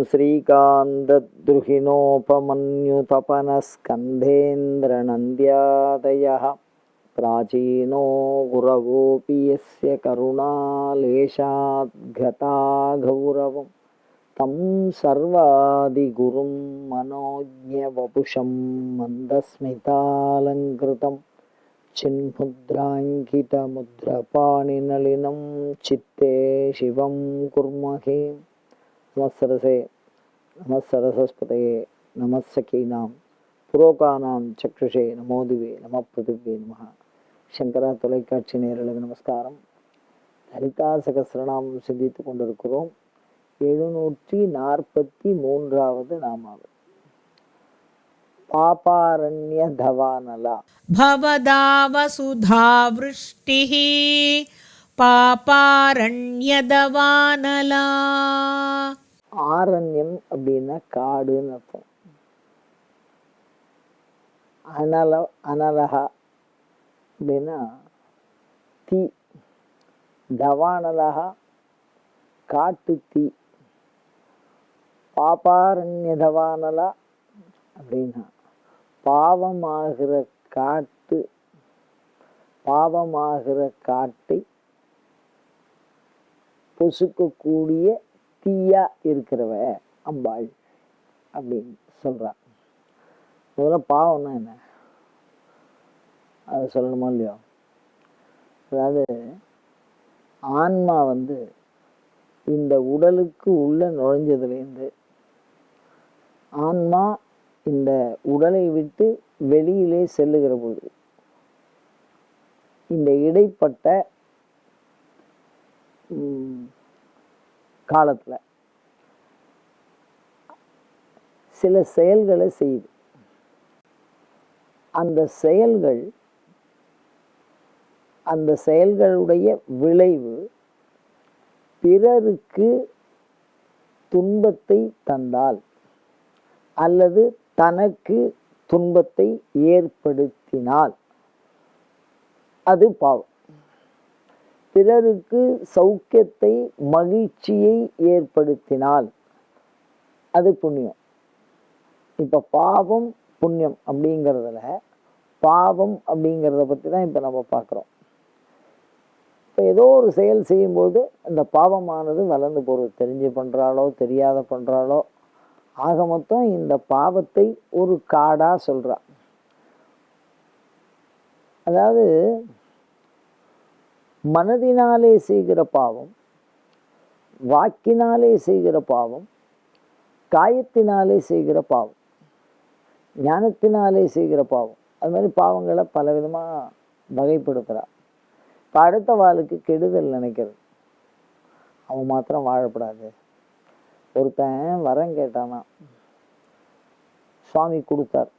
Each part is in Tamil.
श्रीकान्तद्रुहिणोपमन्युतपनस्कन्धेन्द्रनन्द्यादयः प्राचीनो गुरवोऽपि यस्य करुणालेशाद्गता गौरवं तं सर्वादिगुरुं मनोज्ञवपुषं मन्दस्मितालङ्कृतं चिन्मुद्राङ्कितमुद्रपाणिनलिनं चित्ते शिवं कुर्महे। नमस्सरसे नमस्सरस्वतये नमस्सखीनां புரோகானாம் சக்ஷுஷே நமோதிவே நம பிருத்திவே நம. சங்கரா தொலைக்காட்சி நேயர்களுக்கு நமஸ்காரம். லலிதா சகஸ்ரநாமம் சிந்தித்து கொண்டிருக்கிறோம். 743வது நாமாவது பாபாரண்ய தவானலா. பவதாவசுதா விருஷ்டிஹ பாபாரண்யதவானலா. ஆரண்யம் அப்படின்னா காடுன்னு அர்த்தம். அனலகா அப்படின்னா தீ. தவானலகா காட்டு தீ. பாபாரண்ய தவானலா அப்படின்னா பாவமாகிற காட்டை பொசுக்கக்கூடிய தீயா இருக்கிறவ அம்பாள் அப்படின்னு சொல்றான். முதல்ல பாவம்னா என்ன அதை சொல்லணுமா இல்லையோ? அதாவது ஆன்மா இந்த உடலுக்கு உள்ள நுழைஞ்சதுலேருந்து ஆன்மா இந்த உடலை விட்டு வெளியிலே செல்லுகிற போது இந்த இடைப்பட்ட காலத்துல சில செயல்களை செய்யுது. அந்த செயல்களுடைய விளைவு பிறருக்கு துன்பத்தை தந்தால் அல்லது தனக்கு துன்பத்தை ஏற்படுத்தினால் அது பாவம். பிறருக்கு சௌக்கியத்தை மகிழ்ச்சியை ஏற்படுத்தினால் அது புண்ணியம். இப்ப பாவம் புண்ணியம் அப்படிங்கிறதுல பாவம் அப்படிங்கிறத பற்றி தான் இப்போ நம்ம பார்க்குறோம். இப்போ ஏதோ ஒரு செயல் செய்யும்போது அந்த பாவமானது வளர்ந்து போகிறது. தெரிஞ்சு பண்ணுறாளோ தெரியாத பண்ணுறாளோ, ஆக மொத்தம் இந்த பாவத்தை ஒரு காடாக சொல்கிறா. அதாவது மனதினாலே செய்கிற பாவம், வாக்கினாலே செய்கிற பாவம், காயத்தினாலே செய்கிற பாவம், ஞானத்தினாலே செய்கிற பாவம். அது மாதிரி பாவங்களை பலவிதமாக வகைப்படுத்துகிறார். இப்போ அடுத்த வாளுக்கு கெடுதல் நினைக்கிறது, அவன் மாத்திரம் வாழப்படாது. ஒருத்தன் வரம் கேட்டானா, சுவாமி கொடுத்தார்.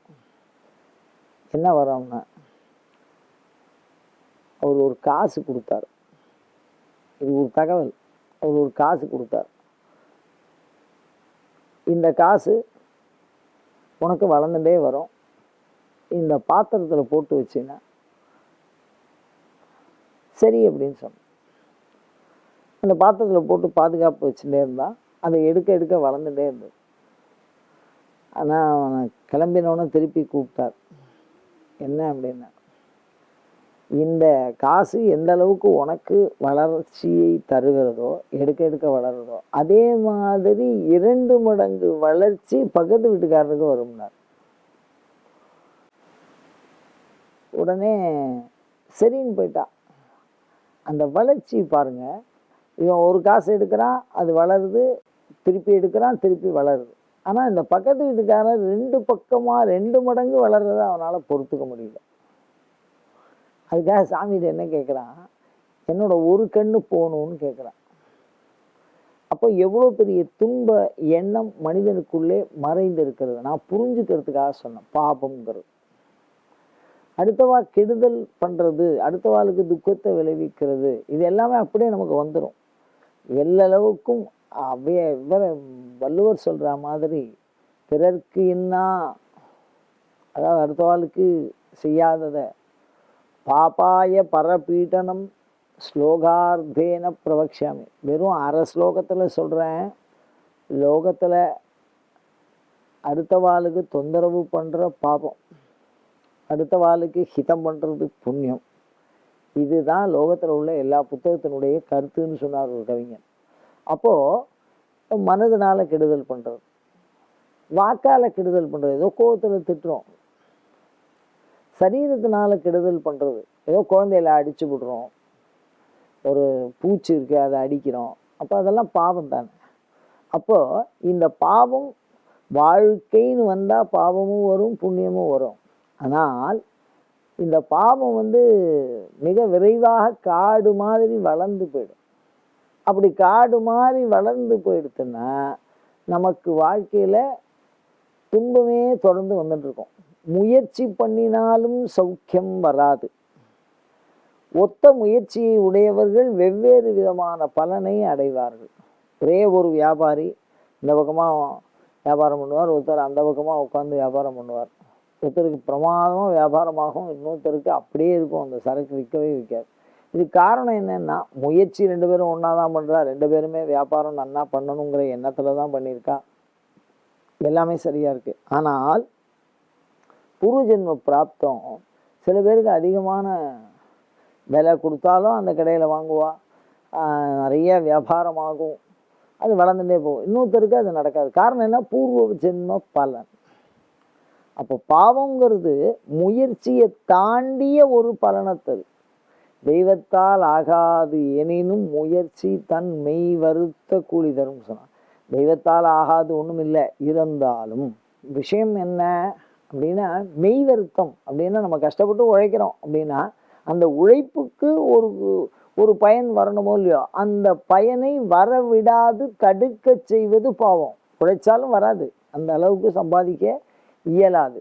என்ன வரம்னா, அவர் ஒரு காசு கொடுத்தார். இது ஒரு தகவல். அவர் ஒரு காசு கொடுத்தார். இந்த காசு உனக்கு வளர்ந்துட்டே வரும், இந்த பாத்திரத்தில் போட்டு வச்சின்னா சரி அப்படின்னு சொன்னேன். அந்த பாத்திரத்தில் போட்டு பாதுகாப்பு வச்சுட்டே இருந்தால் அதை எடுக்க எடுக்க வளர்ந்துட்டே இருந்தது. ஆனால் அவனை கிளம்பினோன்னு திருப்பி கூப்பிட்டார். என்ன அப்படின்னா, இந்த காசு எந்த அளவுக்கு உனக்கு வளர்ச்சியை தருகிறதோ, எடுக்க எடுக்க வளருதோ, அதே மாதிரி 2 மடங்கு வளர்ச்சி பக்கத்து வீட்டுக்காரருக்கு வரும்னார். உடனே சரின்னு போயிட்டான். அந்த வளர்ச்சி பாருங்க, இவன் ஒரு காசு எடுக்கிறான், அது வளருது, திருப்பி எடுக்கிறான், திருப்பி வளருது. ஆனால் இந்த பக்கத்து வீட்டுக்காரன் 2 பக்கமாக 2 மடங்கு வளர்றதை அவனால் பொறுத்துக்க முடியல. அதுக்காக சாமிகிட்ட என்ன கேட்குறான், என்னோட ஒரு கண்ணு போகணும்னு கேட்குறான். அப்போ எவ்வளோ பெரிய துன்ப எண்ணம் மனிதனுக்குள்ளே மறைந்து இருக்கிறது நான் புரிஞ்சுக்கிறதுக்காக சொன்னேன். பாபம்ங்கிறது அடுத்தவா கெடுதல் பண்ணுறது, அடுத்தவாளுக்கு துக்கத்தை விளைவிக்கிறது, இது எல்லாமே அப்படியே நமக்கு வந்துடும். எல்லளவுக்கும் வள்ளுவர் சொல்கிற மாதிரி பிறர்க்கு இன்னா, அதாவது அடுத்தவாளுக்கு செய்யாததை பாபாய பரபீட்டனம் ஸ்லோகார்த்தேன பிரவக்ஷாமி. வெறும் 1/2 ஸ்லோகத்தில் சொல்கிறேன், லோகத்தில் அடுத்த வாளுக்கு தொந்தரவு பண்ணுற பாபம், அடுத்த வாளுக்கு ஹிதம் பண்ணுறது புண்ணியம். இதுதான் லோகத்தில் உள்ள எல்லா புத்தகத்தினுடைய கருத்துன்னு சொன்னார் ஒரு கவிஞர். அப்போது மனதினால கெடுதல் பண்ணுறது, வாக்கால் கெடுதல் பண்ணுறது, ஏதோ கோபத்தில் திட்டுறோம். சரீரத்தினால கெடுதல் பண்ணுறது, ஏதோ குழந்தையில அடிச்சு விடுறோம், ஒரு பூச்சி இருக்கு அதை அடிக்கிறோம். அப்போ அதெல்லாம் பாவம் தானே. அப்போது இந்த பாவம் வாழ்க்கைன்னு வந்தால் பாவமும் வரும் புண்ணியமும் வரும். ஆனால் இந்த பாவம் மிக விரைவாக காடு மாதிரி வளர்ந்து போயிடும். அப்படி காடு மாதிரி வளர்ந்து போயிடுச்சுன்னா நமக்கு வாழ்க்கையில் துன்பமே தொடர்ந்து வந்துட்டு இருக்கோம். முயற்சி பண்ணினாலும் சௌக்கியம் வராது. ஒத்த முயற்சியை உடையவர்கள் வெவ்வேறு விதமான பலனை அடைவார்கள். ஒரே ஒரு வியாபாரி இந்த பக்கமாக வியாபாரம் பண்ணுவார், ஒருத்தர் அந்த பக்கமாக உட்காந்து வியாபாரம் பண்ணுவார். ஒருத்தருக்கு பிரமாதமாக வியாபாரமாகும், இன்னொருத்தருக்கு அப்படியே இருக்கும், அந்த சரக்கு விற்கவே விற்காது. இது காரணம் என்னன்னா, முயற்சி ரெண்டு பேரும் ஒன்றா தான் பண்ணுறா, ரெண்டு பேருமே வியாபாரம் நன்னா பண்ணணுங்கிற எண்ணத்தில் தான் பண்ணியிருக்கா, எல்லாமே சரியாக இருக்குது. ஆனால் பூர்வஜென்ம பிராப்தம் சில பேருக்கு அதிகமான விலை கொடுத்தாலும் அந்த கடையில் வாங்குவா, நிறைய வியாபாரமாகும், அது வளர்ந்துட்டே போகும். இன்னொருத்தருக்கு அது நடக்காது. காரணம் என்ன? பூர்வ ஜென்ம பலன். அப்போ பாவங்கிறது முயற்சியை தாண்டிய ஒரு பலனை தரும். தெய்வத்தால் ஆகாது எனினும் முயற்சி தன் மெய் வருத்த கூலி தரும் சொன்னான். தெய்வத்தால் ஆகாது ஒன்றும் இல்லை, இருந்தாலும் விஷயம் என்ன அப்படின்னா மெய் வருத்தம். அப்படின்னா நம்ம கஷ்டப்பட்டு உழைக்கிறோம் அப்படின்னா அந்த உழைப்புக்கு ஒரு ஒரு பயன் வரணுமோ இல்லையோ, அந்த பயனை வரவிடாது தடுக்க செய்வது பாவம். உழைச்சாலும் வராது, அந்த அளவுக்கு சம்பாதிக்க இயலாது,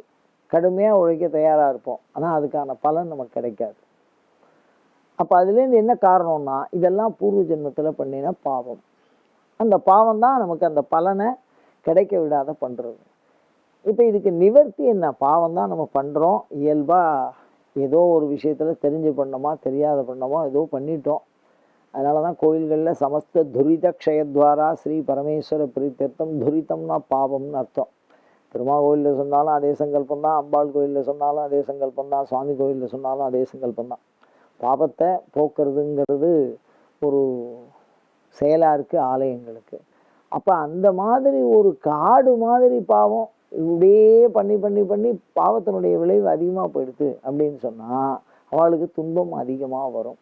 கடுமையாக உழைக்க தயாராக இருப்போம், ஆனால் அதுக்கான பலன் நமக்கு கிடைக்காது. அப்போ அதுலேருந்து என்ன காரணம்னா இதெல்லாம் பூர்வ ஜென்மத்தில் பண்ணின பாவம். அந்த பாவம் தான் நமக்கு அந்த பலனை கிடைக்க விடாத பண்ணுறது. இப்போ இதுக்கு நிவர்த்தி என்ன? பாவம் தான் நம்ம பண்ணுறோம், இயல்பாக ஏதோ ஒரு விஷயத்தில் தெரிஞ்சு பண்ணோமா தெரியாத பண்ணோமா ஏதோ பண்ணிட்டோம். அதனால தான் கோயில்களில் சமஸ்த துரித க்ஷயத்வாரா ஸ்ரீ பரமேஸ்வர பிரீத்தியர்த்தம். துரிதம்னா பாவம்னு அர்த்தம். பெருமாள் கோயிலில் சொன்னாலும் அதே சங்கல்பம் தான், அம்பாள் கோயிலில் சொன்னாலும் அதே சங்கல்பம் தான், சுவாமி கோயிலில் சொன்னாலும் அதே சங்கல்பம் தான். பாவத்தை போக்குறதுங்கிறது ஒரு செயலாக இருக்குது ஆலயங்களுக்கு. அப்போ அந்த மாதிரி ஒரு காடு மாதிரி பாவம் இப்படியே பண்ணி பண்ணி பண்ணி பாவத்தினுடைய விளைவு அதிகமாக போயிடுது அப்படின்னு சொன்னால் அவளுக்கு துன்பம் அதிகமாக வரும்.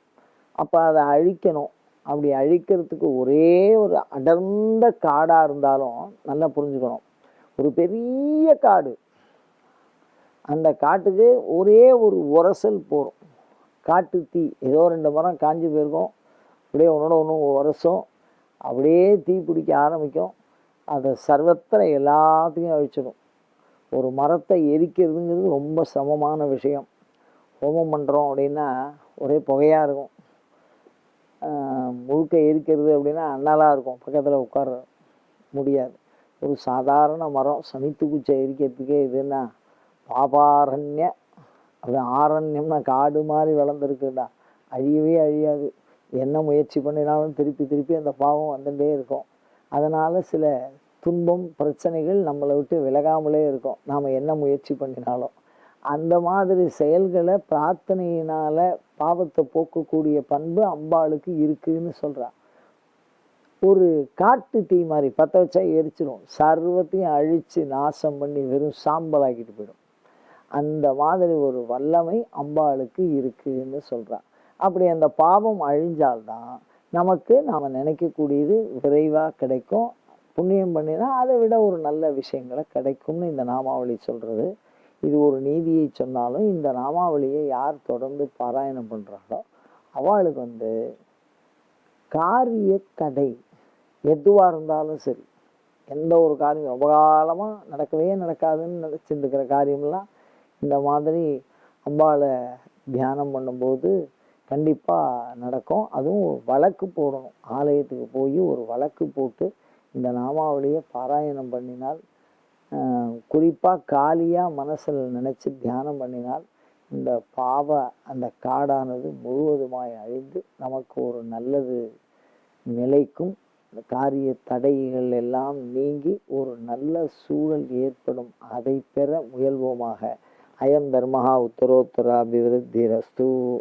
அப்போ அதை அழிக்கணும். அப்படி அழிக்கிறதுக்கு ஒரே ஒரு அடர்ந்த காடாக இருந்தாலும் நல்லா புரிஞ்சுக்கணும், ஒரு பெரிய காடு, அந்த காட்டுக்கு ஒரே ஒரு உரசல் போகிறோம், காட்டு தீ, ஏதோ 2 மரம் காஞ்சி போயிருக்கும், அப்படியே ஒன்றோட ஒன்று உரசும், அப்படியே தீ பிடிக்க ஆரம்பிக்கும், அதை சர்வத்திர எல்லாத்தையும் அழிச்சிடும். ஒரு மரத்தை எரிக்கிறதுங்கிறது ரொம்ப சிரமமான விஷயம். ஹோமம் பண்ணுறோம் அப்படின்னா ஒரே புகையாக இருக்கும், முழுக்க எரிக்கிறது அப்படின்னா அண்ணலாக இருக்கும், பக்கத்தில் உட்கார முடியாது. ஒரு சாதாரண மரம் சமித்து குச்சை எரிக்கிறதுக்கே இதுன்னா பாபாரண்ய, அப்படி ஆரண்யம்னா காடு மாதிரி வளர்ந்துருக்குடா, அழியவே அழியாது. என்ன முயற்சி பண்ணினாலும் திருப்பி திருப்பி அந்த பாவம் வந்துட்டே இருக்கும். அதனால் சில துன்பம் பிரச்சனைகள் நம்மளை விட்டு விலகாமலே இருக்கும், நாம் என்ன முயற்சி பண்ணினாலும். அந்த மாதிரி செயல்களை பிரார்த்தனையினால் பாவத்தை போக்கக்கூடிய பண்பு அம்பாளுக்கு இருக்குதுன்னு சொல்கிறான். ஒரு காட்டு தீ மாதிரி பற்ற வச்சா எரிச்சிடும், சர்வத்தையும் அழித்து நாசம் பண்ணி வெறும் சாம்பலாக்கிட்டு போயிடும். அந்த மாதிரி ஒரு வல்லமை அம்பாளுக்கு இருக்குதுன்னு சொல்கிறான். அப்படி அந்த பாவம் அழிஞ்சால்தான் நமக்கு நாம் நினைக்கக்கூடியது விரைவாக கிடைக்கும். புண்ணியம் பண்ணினா அதை விட ஒரு நல்ல விஷயங்களை கிடைக்கும்னு இந்த நாமாவளி சொல்கிறது. இது ஒரு நீதியை சொன்னாலும் இந்த நாமாவளியை யார் தொடர்ந்து பாராயணம் பண்ணுறாங்களோ அவளுக்கு காரிய தடை எதுவாக இருந்தாலும் சரி, எந்த ஒரு காரியம் ரொம்ப காலமாக நடக்கவே நடக்காதுன்னு நினச்சிட்டு இருக்கிற காரியமெல்லாம் இந்த மாதிரி அம்பாளை தியானம் பண்ணும்போது கண்டிப்பாக நடக்கும். அதுவும் வழக்கு போடணும், ஆலயத்துக்கு போய் ஒரு வழக்கு போட்டு இந்த நாமாவளியை பாராயணம் பண்ணினால், குறிப்பாக காலியாக மனசில் நினச்சி தியானம் பண்ணினால் இந்த பாவ அந்த காடானது முழுவதுமாய் அழிந்து நமக்கு ஒரு நல்லது நிலைக்கும். இந்த காரிய தடைகள் எல்லாம் நீங்கி ஒரு நல்ல சூழல் ஏற்படும். அதை பெற முயல்வோமாக. அயம் தர்மஹா உத்தரோத்தர அபிவிருத்திரஸ்து.